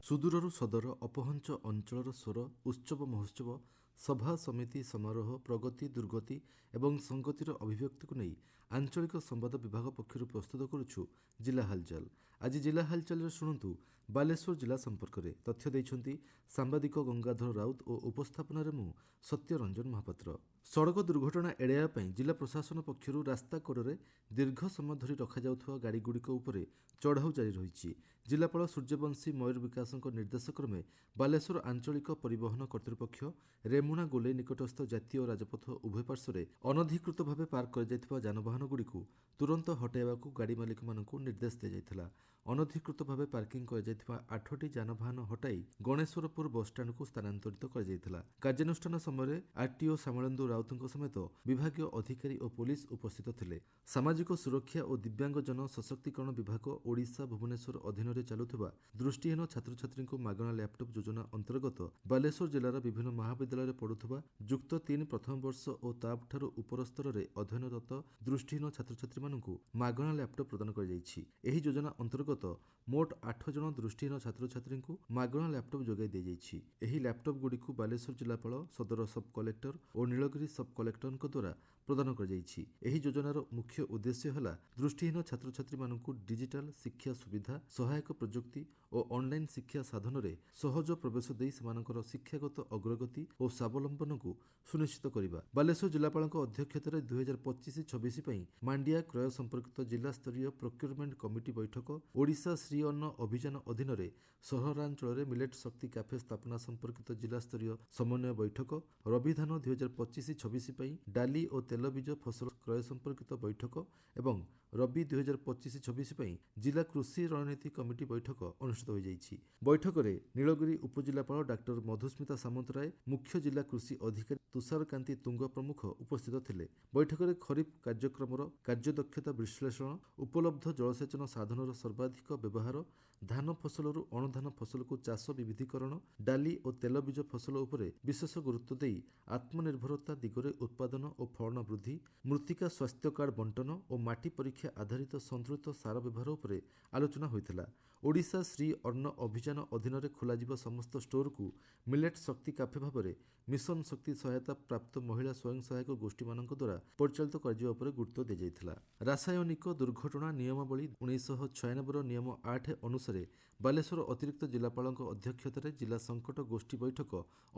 ସୁଦୂରରୁ ସଦର ଅପହଞ୍ଚ ଅଞ୍ଚଳର ସ୍ୱର ଉତ୍ସବ ମହୋତ୍ସବ ସଭା ସମିତି ସମାରୋହ ପ୍ରଗତି ଦୁର୍ଗତି ଏବଂ ସଂଗତିର ଅଭିବ୍ୟକ୍ତିକୁ ନେଇ ଆଞ୍ଚଳିକ ସମ୍ବାଦ ବିଭାଗ ପକ୍ଷରୁ ପ୍ରସ୍ତୁତ କରୁଛୁ ଜିଲ୍ଲା ହାଲଚାଲ। ଆଜି ଜିଲ୍ଲା ହାଲଚାଲରେ ଶୁଣନ୍ତୁ ବାଲେଶ୍ୱର ଜିଲ୍ଲା ସମ୍ପର୍କରେ ତଥ୍ୟ ଦେଇଛନ୍ତି ସାମ୍ବାଦିକ ଗଙ୍ଗାଧର ରାଉତ ଓ ଉପସ୍ଥାପନାରେ ମୁଁ ସତ୍ୟରଞ୍ଜନ ମହାପାତ୍ର। ସଡ଼କ ଦୁର୍ଘଟଣା ଏଡ଼ାଇବା ପାଇଁ ଜିଲ୍ଲା ପ୍ରଶାସନ ପକ୍ଷରୁ ରାସ୍ତା କଡ଼ରେ ଦୀର୍ଘ ସମୟ ଧରି ରଖାଯାଉଥିବା ଗାଡ଼ିଗୁଡ଼ିକ ଉପରେ ଚଢ଼ାଉ ଜାରି ରହିଛି। ଜିଲ୍ଲାପାଳ ସୂର୍ଯ୍ୟବଂଶୀ ମୟୂର ବିକାଶଙ୍କ ନିର୍ଦ୍ଦେଶକ୍ରମେ ବାଲେଶ୍ୱର ଆଞ୍ଚଳିକ ପରିବହନ କର୍ତ୍ତୃପକ୍ଷ ରେମୁଣା ଗୋଲେଇ ନିକଟସ୍ଥ ଜାତୀୟ ରାଜପଥ ଉଭୟ ପାର୍ଶ୍ୱରେ ଅନଧିକୃତ ଭାବେ ପାର୍କ କରାଯାଇଥିବା ଯାନବାହନଗୁଡ଼ିକୁ ତୁରନ୍ତ ହଟାଇବାକୁ ଗାଡ଼ି ମାଲିକମାନଙ୍କୁ ନିର୍ଦ୍ଦେଶ ଦିଆଯାଇଥିଲା। ଅନଧିକୃତ ଭାବେ ପାର୍କିଂ କରାଯାଇଥିବା 8ଟି ଯାନବାହନ ହଟାଇ ଗଣେଶ୍ୱରପୁର ବସ୍ଷ୍ଟାଣ୍ଡକୁ ସ୍ଥାନାନ୍ତରିତ କରାଯାଇଥିଲା। କାର୍ଯ୍ୟାନୁଷ୍ଠାନ ସମୟରେ ଆର୍ଟିଓ ଶ୍ୟାମଳେନ୍ଦୁ ରାଉତଙ୍କ ସମେତ ବିଭାଗୀୟ ଅଧିକାରୀ ଓ ପୋଲିସ ଉପସ୍ଥିତ ଥିଲେ। ସାମାଜିକ ସୁରକ୍ଷା ଓ ଦିବ୍ୟାଙ୍ଗଜନ ସଶକ୍ତିକରଣ ବିଭାଗ ଓଡ଼ିଶା ଭୁବନେଶ୍ୱର ଅଧୀନରେ ଚାଲୁଥିବା ଦୃଷ୍ଟିହୀନ ଛାତ୍ରଛାତ୍ରୀଙ୍କୁ ମାଗଣା ଲ୍ୟାପଟପ୍ ଯୋଜନା ଅନ୍ତର୍ଗତ ବାଲେଶ୍ୱର ଜିଲ୍ଲାର ବିଭିନ୍ନ ମହାବିଦ୍ୟାଳୟରେ ପଢୁଥିବା ଯୁକ୍ତ 3 ପ୍ରଥମ ବର୍ଷ ଓ ତାଠାରୁ ଉପର ସ୍ତରରେ ଅଧ୍ୟୟନରତ ଦୃଷ୍ଟିହୀନ ଛାତ୍ରଛାତ୍ରୀମାନଙ୍କୁ ମାଗଣା ଲ୍ୟାପଟପ୍ ପ୍ରଦାନ କରାଯାଇଛି। ଏହି ଯୋଜନା ଅନ୍ତର୍ଗତ ମୋଟ 8 ଜଣ ଦୃଷ୍ଟିହୀନ ଛାତ୍ରଛାତ୍ରୀଙ୍କୁ ମାଗଣା ଲ୍ୟାପଟପ୍ ଯୋଗାଇ ଦିଆଯାଇଛି। ଏହି ଲ୍ୟାପଟପ୍ ଗୁଡ଼ିକୁ ବାଲେଶ୍ୱର ଜିଲ୍ଲାପାଳ ସଦର ସବ୍ କଲେକ୍ଟର ଓ ନୀଳଗିରି ସବ୍ କଲେକ୍ଟରଙ୍କ ଦ୍ୱାରା ପ୍ରଦାନ କରାଯାଇଛି। ଏହି ଯୋଜନାର ମୁଖ୍ୟ ଉଦ୍ଦେଶ୍ୟ ହେଲା ଦୃଷ୍ଟିହୀନ ଛାତ୍ରଛାତ୍ରୀମାନଙ୍କୁ ଡିଜିଟାଲ ଶିକ୍ଷା ସୁବିଧା ସହାୟକ ପ୍ରଯୁକ୍ତି ଓ ଅନଲାଇନ ଶିକ୍ଷା ସାଧନରେ ସହଜ ପ୍ରବେଶ ଦେଇ ସେମାନଙ୍କର ଶିକ୍ଷାଗତ ଅଗ୍ରଗତି ଓ ସ୍ୱାବଲମ୍ବନକୁ ସୁନିଶ୍ଚିତ କରିବା। ବାଲେଶ୍ୱର ଜିଲ୍ଲାପାଳଙ୍କ ଅଧ୍ୟକ୍ଷତାରେ 2025-26 ପାଇଁ ମାଣ୍ଡିଆ କ୍ରୟ ସମ୍ପର୍କିତ ଜିଲ୍ଲାସ୍ତରୀୟ ପ୍ରୋକ୍ୟୁରମେଣ୍ଟ କମିଟି ବୈଠକ, ଓଡ଼ିଶା ଶ୍ରୀ ଅନ୍ନ ଅଭିଯାନ ଅଧୀନରେ ସହରାଞ୍ଚଳରେ ମିଲେଟ୍ ଶକ୍ତି କ୍ୟାଫେ ସ୍ଥାପନା ସମ୍ପର୍କିତ ଜିଲ୍ଲାସ୍ତରୀୟ ସମନ୍ୱୟ ବୈଠକ, ରବି ଧାନ 2025-26 ପାଇଁ ଡାଲି ଓ ତେଲବୀଜ ଫସଲ କ୍ରୟ ସମ୍ପର୍କିତ ବୈଠକ ଏବଂ ରବି 2025-26 ପାଇଁ ଜିଲ୍ଲା କୃଷି ରଣନୀତି କମିଟି ବୈଠକ ଅନୁଷ୍ଠିତ ହୋଇଯାଇଛି। ବୈଠକରେ ନୀଳଗିରି ଉପଜିଲ୍ଲାପାଳ ଡାକ୍ତର ମଧୁସ୍ମିତା ସାମନ୍ତରାୟ, ମୁଖ୍ୟ ଜିଲ୍ଲା କୃଷି ଅଧିକାରୀ ତୁଷାରକାନ୍ତି ତୁଙ୍ଗ ପ୍ରମୁଖ ଉପସ୍ଥିତ ଥିଲେ। ବୈଠକରେ ଖରିଫ କାର୍ଯ୍ୟକ୍ରମର କାର୍ଯ୍ୟଦକ୍ଷତା ବିଶ୍ଳେଷଣ, ଉପଲବ୍ଧ ଜଳସେଚନ ସାଧନର ସର୍ବାଧିକ ବ୍ୟବହାର, ଧାନ ଫସଲରୁ ଅଣଧାନ ଫସଲକୁ ଚାଷ ବିବିଧୀକରଣ, ଡାଲି ଓ ତେଲବୀଜ ଫସଲ ଉପରେ ବିଶେଷ ଗୁରୁତ୍ୱ ଦେଇ ଆତ୍ମନିର୍ଭରତା ଦିଗରେ ଉତ୍ପାଦନ ଓ ଫଳନ ବୃଦ୍ଧି, ମୃତ୍ତିକା ସ୍ୱାସ୍ଥ୍ୟ କାର୍ଡ ବଣ୍ଟନ ଓ ମାଟି ପରୀକ୍ଷା ଆଧାରିତ ସନ୍ତୁଳିତ ସାର ବ୍ୟବହାର ଉପରେ ଆଲୋଚନା ହୋଇଥିଲା। ଓଡ଼ିଶା ଶ୍ରୀ ଅନ୍ନ ଅଭିଯାନ ଅଧୀନରେ ଖୋଲାଯିବା ସମସ୍ତ ଷ୍ଟୋରକୁ ମିଲେଟ୍ ଶକ୍ତି କ୍ୟାଫେ ଭାବରେ ମିଶନ ଶକ୍ତି ସହାୟତା ପ୍ରାପ୍ତ ମହିଳା ସ୍ୱୟଂ ସହାୟକ ଗୋଷ୍ଠୀମାନଙ୍କ ଦ୍ୱାରା ପରିଚାଳିତ କରାଯିବା ଉପରେ ଗୁରୁତ୍ୱ ଦିଆଯାଇଥିଲା। ରାସାୟନିକ ଦୁର୍ଘଟଣା ନିୟମାବଳୀ 1996ର ନିୟମ 8 ଅନୁସାରେ ବାଲେଶ୍ୱର ଅତିରିକ୍ତ ଜିଲ୍ଲାପାଳଙ୍କ ଅଧ୍ୟକ୍ଷତାରେ ଜିଲ୍ଲା ସଂକଟ ଗୋଷ୍ଠୀ ବୈଠକ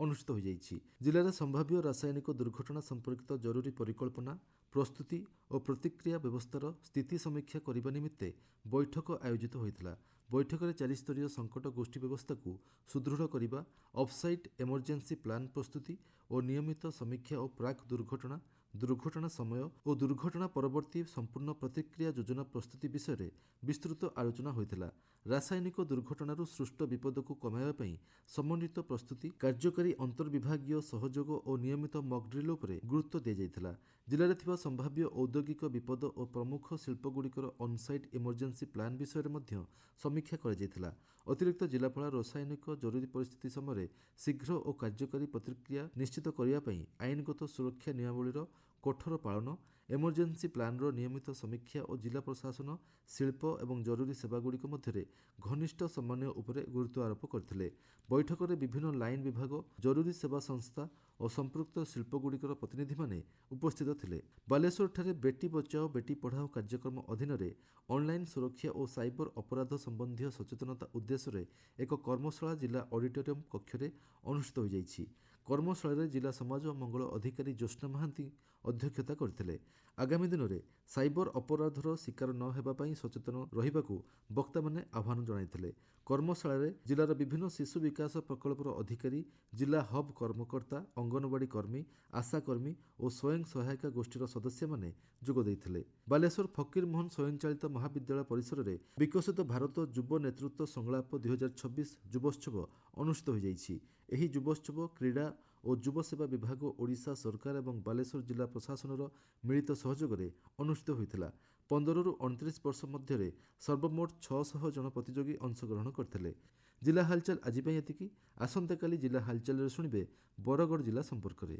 ଅନୁଷ୍ଠିତ ହୋଇଯାଇଛି। ଜିଲ୍ଲାରେ ସମ୍ଭାବ୍ୟ ରାସାୟନିକ ଦୁର୍ଘଟଣା ସମ୍ପର୍କିତ ଜରୁରୀ ପରିକଳ୍ପନା, ପ୍ରସ୍ତୁତି ଓ ପ୍ରତିକ୍ରିୟା ବ୍ୟବସ୍ଥାର ସ୍ଥିତି ସମୀକ୍ଷା କରିବା ନିମିତ୍ତେ ବୈଠକ ଆୟୋଜିତ ହୋଇଥିଲା। ବୈଠକରେ 4 ସ୍ତରୀୟ ସଂକଟ ଗୋଷ୍ଠୀ ବ୍ୟବସ୍ଥାକୁ ସୁଦୃଢ଼ କରିବା, ଅଫ୍ସାଇଟ୍ ଏମର୍ଜେନ୍ସି ପ୍ଲାନ୍ ପ୍ରସ୍ତୁତି ଓ ନିୟମିତ ସମୀକ୍ଷା ଓ ପ୍ରାକ୍ ଦୁର୍ଘଟଣା, ଦୁର୍ଘଟଣା ସମୟ ଓ ଦୁର୍ଘଟଣା ପରବର୍ତ୍ତୀ ସମ୍ପୂର୍ଣ୍ଣ ପ୍ରତିକ୍ରିୟା ଯୋଜନା ପ୍ରସ୍ତୁତି ବିଷୟରେ ବିସ୍ତୃତ ଆଲୋଚନା ହୋଇଥିଲା। ରାସାୟନିକ ଦୁର୍ଘଟଣାରୁ ସୃଷ୍ଟ ବିପଦକୁ କମାଇବା ପାଇଁ ସମନ୍ୱିତ ପ୍ରସ୍ତୁତି, କାର୍ଯ୍ୟକାରୀ ଅନ୍ତର୍ବିଭାଗୀୟ ସହଯୋଗ ଓ ନିୟମିତ ମକ୍ଡ୍ରିଲ ଉପରେ ଗୁରୁତ୍ୱ ଦିଆଯାଇଥିଲା। ଜିଲ୍ଲାରେ ଥିବା ସମ୍ଭାବ୍ୟ ଔଦ୍ୟୋଗିକ ବିପଦ ଓ ପ୍ରମୁଖ ଶିଳ୍ପଗୁଡ଼ିକର ଅନସାଇଟ୍ ଏମର୍ଜେନ୍ସି ପ୍ଲାନ୍ ବିଷୟରେ ମଧ୍ୟ ସମୀକ୍ଷା କରାଯାଇଥିଲା। ଅତିରିକ୍ତ ଜିଲ୍ଲାପାଳ ରାସାୟନିକ ଜରୁରୀ ପରିସ୍ଥିତି ସମୟରେ ଶୀଘ୍ର ଓ କାର୍ଯ୍ୟକାରୀ ପ୍ରତିକ୍ରିୟା ନିଶ୍ଚିତ କରିବା ପାଇଁ ଆଇନଗତ ସୁରକ୍ଷା ନିୟମାବଳୀର କଠୋର ପାଳନ, ଏମର୍ଜେନ୍ସି ପ୍ଲାନ୍ର ନିୟମିତ ସମୀକ୍ଷା ଓ ଜିଲ୍ଲା ପ୍ରଶାସନ, ଶିଳ୍ପ ଏବଂ ଜରୁରୀ ସେବାଗୁଡ଼ିକ ମଧ୍ୟରେ ଘନିଷ୍ଠ ସମନ୍ୱୟ ଉପରେ ଗୁରୁତ୍ୱ ଆରୋପ କରିଥିଲେ। ବୈଠକରେ ବିଭିନ୍ନ ଲାଇନ୍ ବିଭାଗ, ଜରୁରୀ ସେବା ସଂସ୍ଥା ଓ ସମ୍ପୃକ୍ତ ଶିଳ୍ପଗୁଡ଼ିକର ପ୍ରତିନିଧିମାନେ ଉପସ୍ଥିତ ଥିଲେ। ବାଲେଶ୍ୱରଠାରେ ବେଟି ବଚାଓ ବେଟି ପଢ଼ାଓ କାର୍ଯ୍ୟକ୍ରମ ଅଧୀନରେ ଅନଲାଇନ୍ ସୁରକ୍ଷା ଓ ସାଇବର ଅପରାଧ ସମ୍ବନ୍ଧୀୟ ସଚେତନତା ଉଦ୍ଦେଶ୍ୟରେ ଏକ କର୍ମଶାଳା ଜିଲ୍ଲା ଅଡିଟୋରିୟମ୍ କକ୍ଷରେ ଅନୁଷ୍ଠିତ ହୋଇଯାଇଛି। କର୍ମଶାଳାରେ ଜିଲ୍ଲା ସମାଜ ମଙ୍ଗଳ ଅଧିକାରୀ ଜ୍ୟୋତ୍ସ୍ନା ମହାନ୍ତି ଅଧ୍ୟକ୍ଷତା କରିଥିଲେ। ଆଗାମୀ ଦିନରେ ସାଇବର ଅପରାଧର ଶିକାର ନ ହେବା ପାଇଁ ସଚେତନ ରହିବାକୁ ବକ୍ତାମାନେ ଆହ୍ୱାନ ଜଣାଇଥିଲେ। କର୍ମଶାଳାରେ ଜିଲ୍ଲାର ବିଭିନ୍ନ ଶିଶୁ ବିକାଶ ପ୍ରକଳ୍ପର ଅଧିକାରୀ, ଜିଲ୍ଲା ହବ୍ କର୍ମକର୍ତ୍ତା, ଅଙ୍ଗନବାଡ଼ି କର୍ମୀ, ଆଶାକର୍ମୀ ଓ ସ୍ୱୟଂ ସହାୟିକା ଗୋଷ୍ଠୀର ସଦସ୍ୟମାନେ ଯୋଗ ଦେଇଥିଲେ। ବାଲେଶ୍ୱର ଫକୀର ମୋହନ ସ୍ୱୟଂଚାଳିତ ମହାବିଦ୍ୟାଳୟ ପରିସରରେ ବିକଶିତ ଭାରତ ଯୁବ ନେତୃତ୍ୱ ସଂଳାପ 2026 ଯୁବୋତ୍ସବ ଅନୁଷ୍ଠିତ ହୋଇଯାଇଛି। ଏହି ଯୁବୋତ୍ସବ କ୍ରୀଡ଼ା ଓ ଯୁବ ସେବା ବିଭାଗ, ଓଡ଼ିଶା ସରକାର ଏବଂ ବାଲେଶ୍ୱର ଜିଲ୍ଲା ପ୍ରଶାସନର ମିଳିତ ସହଯୋଗରେ ଅନୁଷ୍ଠିତ ହୋଇଥିଲା। 15ରୁ 29 ବର୍ଷ ମଧ୍ୟରେ ସର୍ବମୋଟ 600 ଜଣ ପ୍ରତିଯୋଗୀ ଅଂଶଗ୍ରହଣ କରିଥିଲେ। ଜିଲ୍ଲା ହାଲଚାଲ ଆଜି ପାଇଁ ଏତିକି। ଆସନ୍ତାକାଲି ଜିଲ୍ଲା ହାଲଚାଲରେ ଶୁଣିବେ ବରଗଡ଼ ଜିଲ୍ଲା ସମ୍ପର୍କରେ।